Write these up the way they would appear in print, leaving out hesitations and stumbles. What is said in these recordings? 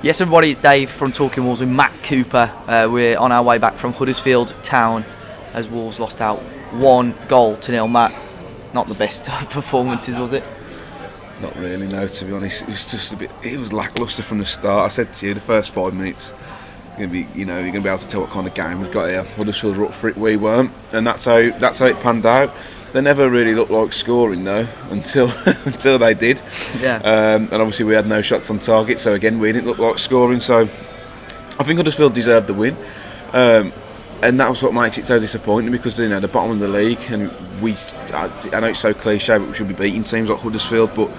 Yes, everybody, it's Dave from Talking Wolves with Matt Cooper. We're on our way back from Huddersfield Town as Wolves lost out 1-0. Matt, not the best performances, was it? Not really, no, to be honest. It was just it was lacklustre from the start. I said to you, the first 5 minutes, you're going to be able to tell what kind of game we've got here. Huddersfield were up for it, we weren't. And that's how it panned out. They never really looked like scoring though until they did. Yeah. And obviously we had no shots on target, so again we didn't look like scoring. So I think Huddersfield deserved the win, and that was what makes it so disappointing because the bottom of the league, and I know it's so cliche, but we should be beating teams like Huddersfield, but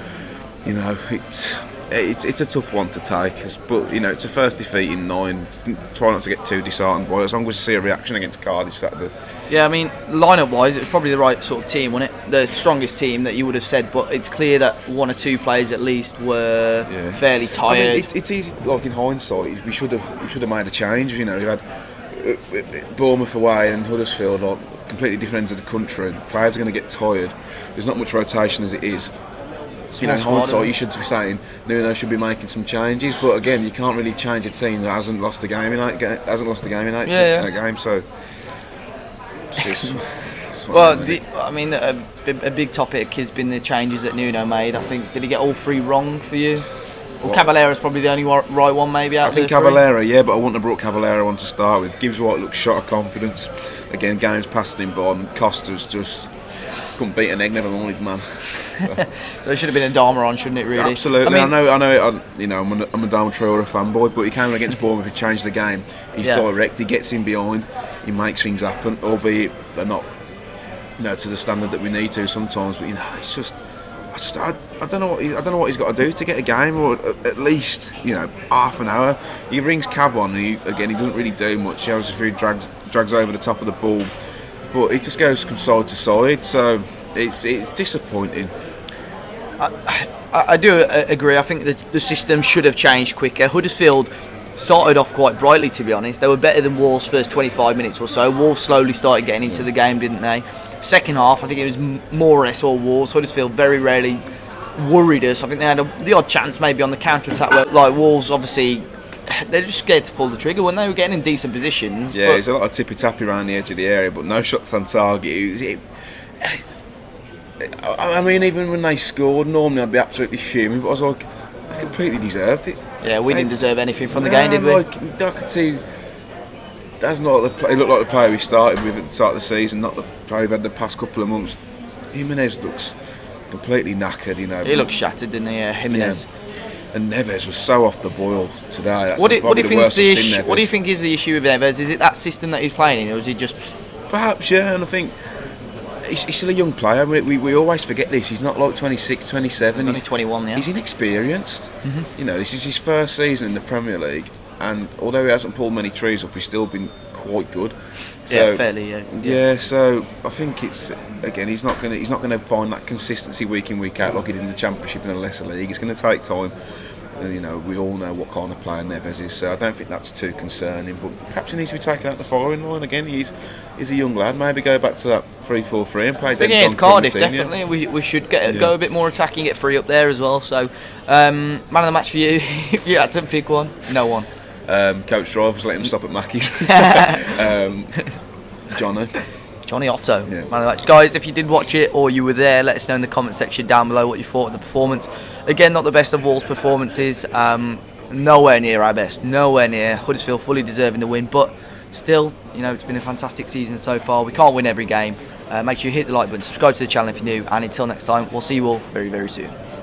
it's a tough one to take. But it's a first defeat in 9. Try not to get too disheartened by it, as long as we see a reaction against Cardiff Saturday. Yeah, I mean, lineup-wise, it was probably the right sort of team, wasn't it? The strongest team that you would have said, but it's clear that one or two players at least were fairly tired. I mean, it's easy, like in hindsight, we should have made a change. We had Bournemouth away and Huddersfield, like completely different ends of the country. Players are going to get tired. There's not much rotation as it is. In hindsight, you should be saying Nuno should be making some changes, but again, you can't really change a team that hasn't lost a game in 8 games. So. Well, a big topic has been the changes that Nuno made. I think, did he get all 3 wrong for you? Well, Cavalera's probably the only right one, maybe. I think Cavallera, yeah, but I wouldn't have brought Cavallera on to start with. Gibbs White looked shot of confidence. Again, games passing him by, and Costa's just couldn't beat an egg, never mind his man. So it should have been a Dharma on, shouldn't it? Really? Absolutely. I know. I'm a Dharma Traore fanboy, but he came against Bournemouth and changed the game. He's direct. He gets in behind. He makes things happen, albeit they're not, to the standard that we need to sometimes. But it's just, I don't know what he's got to do to get a game, or at least half an hour. He brings Cav on, and he doesn't really do much. He has a few drags over the top of the ball, but he just goes from side to side. So it's disappointing. I do agree. I think the system should have changed quicker. Huddersfield started off quite brightly, to be honest. They were better than Wolves' first 25 minutes or so. Wolves slowly started getting into the game, didn't they? Second half, I think it was more or less all Wolves. Huddersfield very rarely worried us. I think they had the odd chance maybe on the counter-attack where, like, Wolves, obviously, they're just scared to pull the trigger when they were getting in decent positions. Yeah, there's a lot of tippy-tappy around the edge of the area, but no shots on target. I mean, even when they scored, normally I'd be absolutely fuming, but I was like, they completely deserved it. Yeah, we didn't deserve anything from the game, did we? I could see that's not he looked like the player we started with at the start of the season, not the player we've had the past couple of months. Jimenez looks completely knackered, He looked shattered, didn't he? Jimenez. Yeah. And Neves was so off the boil today. What do you think is the issue with Neves? Is it that system that he's playing in, or is he just... Perhaps, yeah, and I think he's still a young player. We always forget this. He's not like 26, 27. He's only 21, yeah. He's inexperienced. Mm-hmm. This is his first season in the Premier League, and although he hasn't pulled many trees up, he's still been quite good. So, fairly. Yeah, so I think it's he's not going to find that consistency week in, week out like he did in the Championship in a lesser league. It's going to take time. And, we all know what kind of player Neves is, so I don't think that's too concerning. But perhaps he needs to be taken out the firing line again. He's a young lad. Maybe go back to that 3-4-3 and play. Against Cardiff, definitely. We should go a bit more attacking, get 3 up there as well. So, man of the match for you, if you had to pick one. No one. Coach Drivers, let him stop at Mackey's. Johnny Otto. Yeah. Man of the match. Guys, if you did watch it or you were there, let us know in the comment section down below what you thought of the performance. Again, not the best of Wolves' performances. Nowhere near our best. Nowhere near. Huddersfield fully deserving the win, but still, it's been a fantastic season so far. We can't win every game. Make sure you hit the like button, subscribe to the channel if you're new, and until next time, we'll see you all very, very soon.